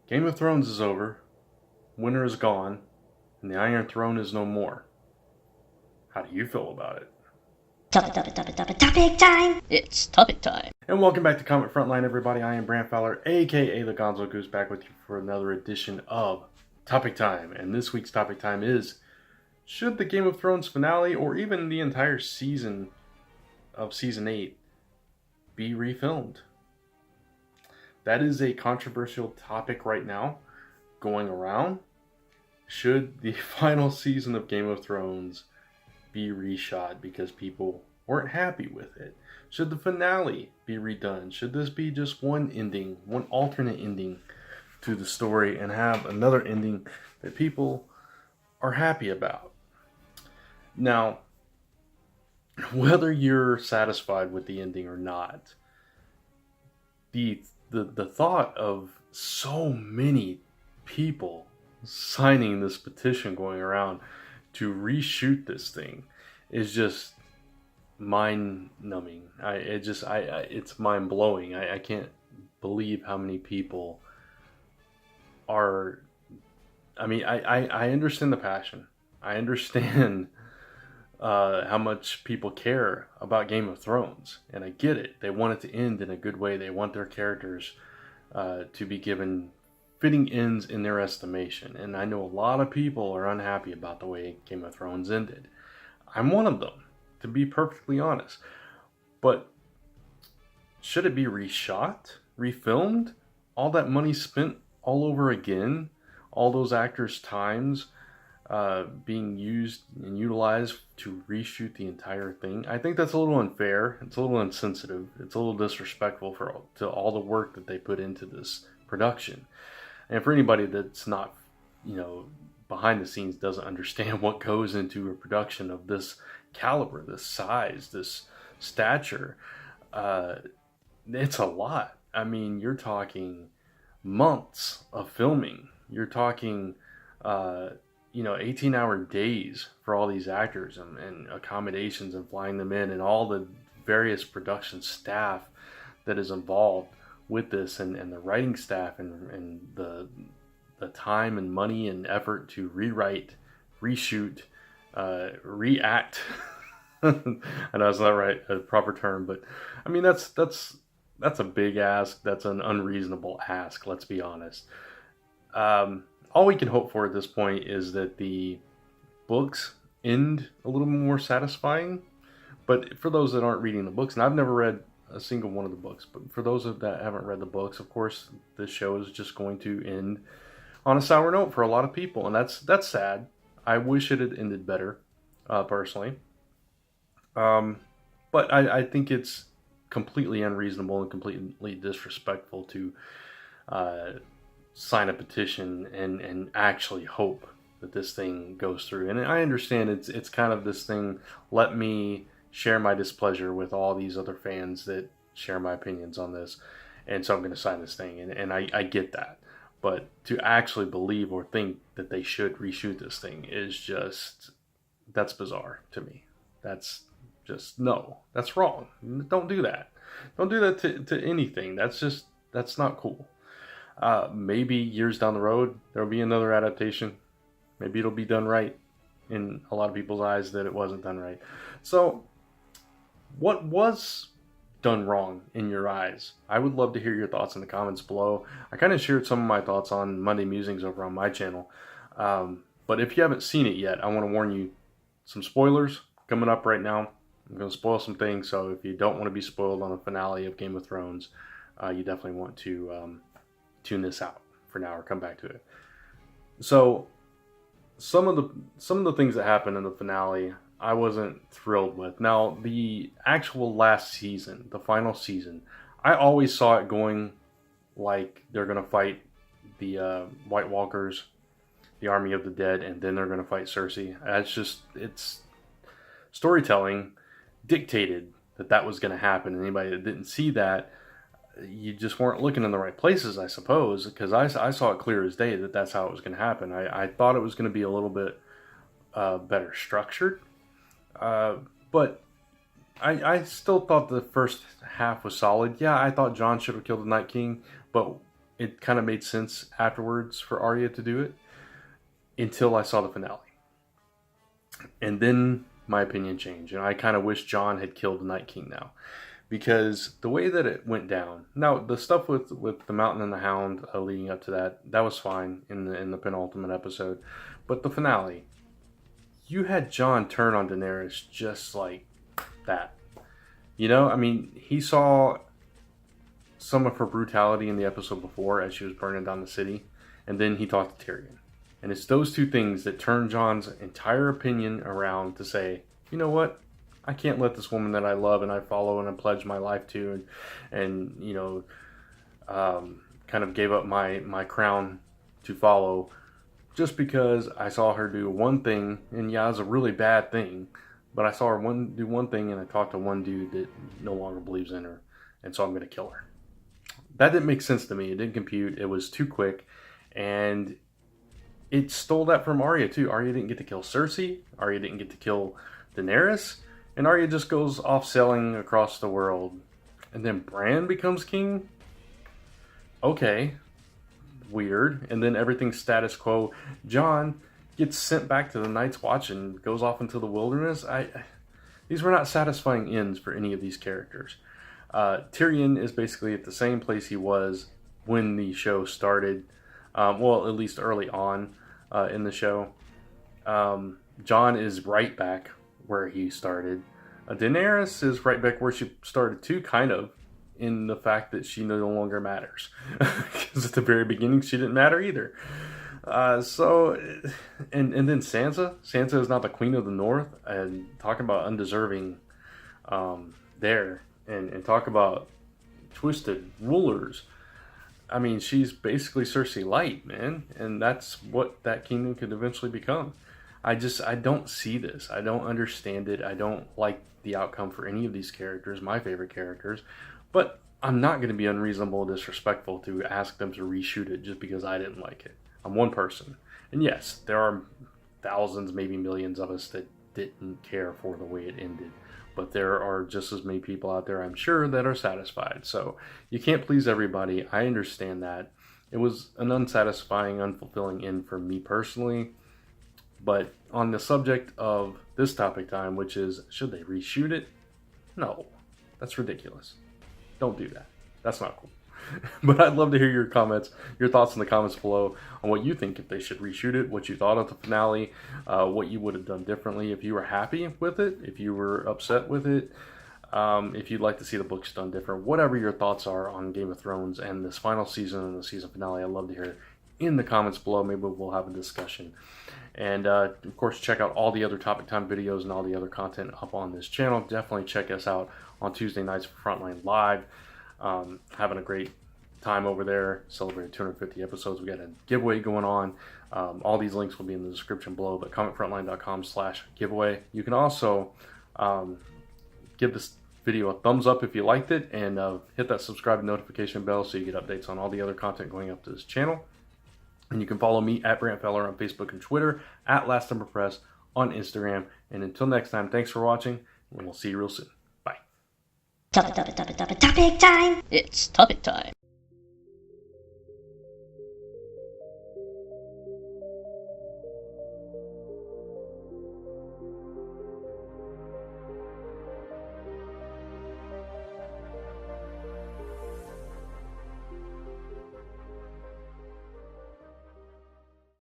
Game of Thrones is over, winter is gone, and the Iron Throne is no more. How do you feel about it? Topic time! It's topic time. And welcome back to Comment Frontline, everybody. I am Brant Fowler, aka the Gonzo Goose, back with you for another edition of Topic Time. And this week's Topic Time is, should the Game of Thrones finale, or even the entire season of Season 8, be refilmed? That is a controversial topic right now going around. Should the final season of Game of Thrones be reshot because people weren't happy with it? Should the finale be redone? Should this be just one ending, one alternate ending to the story, and have another ending that people are happy about? Now, whether you're satisfied with the ending or not, the thought of so many people signing this petition going around to reshoot this thing is just mind-numbing. It's mind-blowing. I can't believe how many people are. I understand the passion. I understand how much people care about Game of Thrones, and I get it. They want it to end in a good way. They want their characters to be given fitting ends in their estimation, and I know a lot of people are unhappy about the way Game of Thrones ended. I'm one of them, to be perfectly honest. But should it be reshot, refilmed, all that money spent all over again, all those actors' times being used and utilized to reshoot the entire thing? I think that's a little unfair. It's a little insensitive. It's a little disrespectful to all the work that they put into this production. And for anybody that's not, behind the scenes, doesn't understand what goes into a production of this caliber, this size, this stature, it's a lot. I mean, you're talking months of filming. You're talking 18-hour days for all these actors and accommodations and flying them in and all the various production staff that is involved with this, and the writing staff and the time and money and effort to rewrite, reshoot, react. I know it's not right, a proper term, but I mean that's a big ask. That's an unreasonable ask. Let's be honest. All we can hope for at this point is that the books end a little more satisfying. But for those that aren't reading the books, and I've never read a single one of the books, but for those that haven't read the books, of course, this show is just going to end on a sour note for a lot of people, and that's sad. I wish it had ended better, personally. But I think it's completely unreasonable and completely disrespectful to sign a petition and actually hope that this thing goes through. And I understand it's kind of this thing, let me share my displeasure with all these other fans that share my opinions on this, and so I'm going to sign this thing, and I get that. But to actually believe or think that they should reshoot this thing is just, that's bizarre to me. That's just, no, that's wrong. Don't do that. Don't do that to anything. That's not cool. Maybe years down the road, there'll be another adaptation. Maybe it'll be done right in a lot of people's eyes that it wasn't done right. So, what was done wrong in your eyes? I would love to hear your thoughts in the comments below. I kind of shared some of my thoughts on Monday Musings over on my channel. But if you haven't seen it yet, I want to warn you, some spoilers coming up right now. I'm going to spoil some things, so if you don't want to be spoiled on the finale of Game of Thrones, you definitely want to tune this out for now or come back to it. So some of the things that happened in the finale, I wasn't thrilled with. Now, the actual last season, the final season, I always saw it going like they're going to fight the White Walkers, the Army of the Dead, and then they're going to fight Cersei. It's storytelling dictated that was going to happen. And anybody that didn't see that, you just weren't looking in the right places, I suppose, because I saw it clear as day that that's how it was going to happen. I thought it was going to be a little bit better structured, but I still thought the first half was solid. Yeah, I thought Jon should have killed the Night King, but it kind of made sense afterwards for Arya to do it until I saw the finale. And then my opinion changed, and I kind of wish Jon had killed the Night King now. Because the way that it went down, now the stuff with the Mountain and the Hound leading up to that was fine in the penultimate episode, but the finale, you had Jon turn on Daenerys just like that. You know, I mean, he saw some of her brutality in the episode before as she was burning down the city, and then he talked to Tyrion, and it's those two things that turn Jon's entire opinion around to say, you know what? I can't let this woman that I love and I follow and I pledge my life to and you know, kind of gave up my crown to follow just because I saw her do one thing, and yeah, it's a really bad thing, but I saw her do one thing and I talked to one dude that no longer believes in her, and so I'm going to kill her. That didn't make sense to me. It didn't compute. It was too quick, and it stole that from Arya too. Arya didn't get to kill Cersei. Arya didn't get to kill Daenerys. And Arya just goes off sailing across the world. And then Bran becomes king? Okay. Weird. And then everything's status quo. Jon gets sent back to the Night's Watch and goes off into the wilderness. These were not satisfying ends for any of these characters. Tyrion is basically at the same place he was when the show started. Well, at least early on in the show. Jon is right back where he started. Daenerys is right back where she started too, kind of, in the fact that she no longer matters. Because at the very beginning, she didn't matter either. And then Sansa. Sansa is not the Queen of the North, and talking about undeserving there, and talk about twisted rulers. I mean, she's basically Cersei Light, man, and that's what that kingdom could eventually become. I don't see this. I don't understand it. I don't like the outcome for any of these characters, my favorite characters. But I'm not going to be unreasonable or disrespectful to ask them to reshoot it just because I didn't like it. I'm one person. And yes, there are thousands, maybe millions of us that didn't care for the way it ended. But there are just as many people out there, I'm sure, that are satisfied. So you can't please everybody. I understand that. It was an unsatisfying, unfulfilling end for me personally. But on the subject of this topic time, which is, should they reshoot it? No, that's ridiculous. Don't do that. That's not cool. But I'd love to hear your comments, your thoughts in the comments below on what you think if they should reshoot it, what you thought of the finale, what you would have done differently if you were happy with it, if you were upset with it, if you'd like to see the books done different, whatever your thoughts are on Game of Thrones and this final season and the season finale. I'd love to hear it in the comments below. Maybe we'll have a discussion. And of course, check out all the other Topic Time videos and all the other content up on this channel. Definitely check us out on Tuesday nights for Frontline Live. Having a great time over there. Celebrated 250 episodes. We got a giveaway going on. All these links will be in the description below, but commentfrontline.com/giveaway. You can also give this video a thumbs up if you liked it, and hit that subscribe notification bell so you get updates on all the other content going up to this channel. And you can follow me at Brant Feller on Facebook and Twitter, at Last Number Press on Instagram. And until next time, thanks for watching, and we'll see you real soon. Bye. Topic time! It's topic time!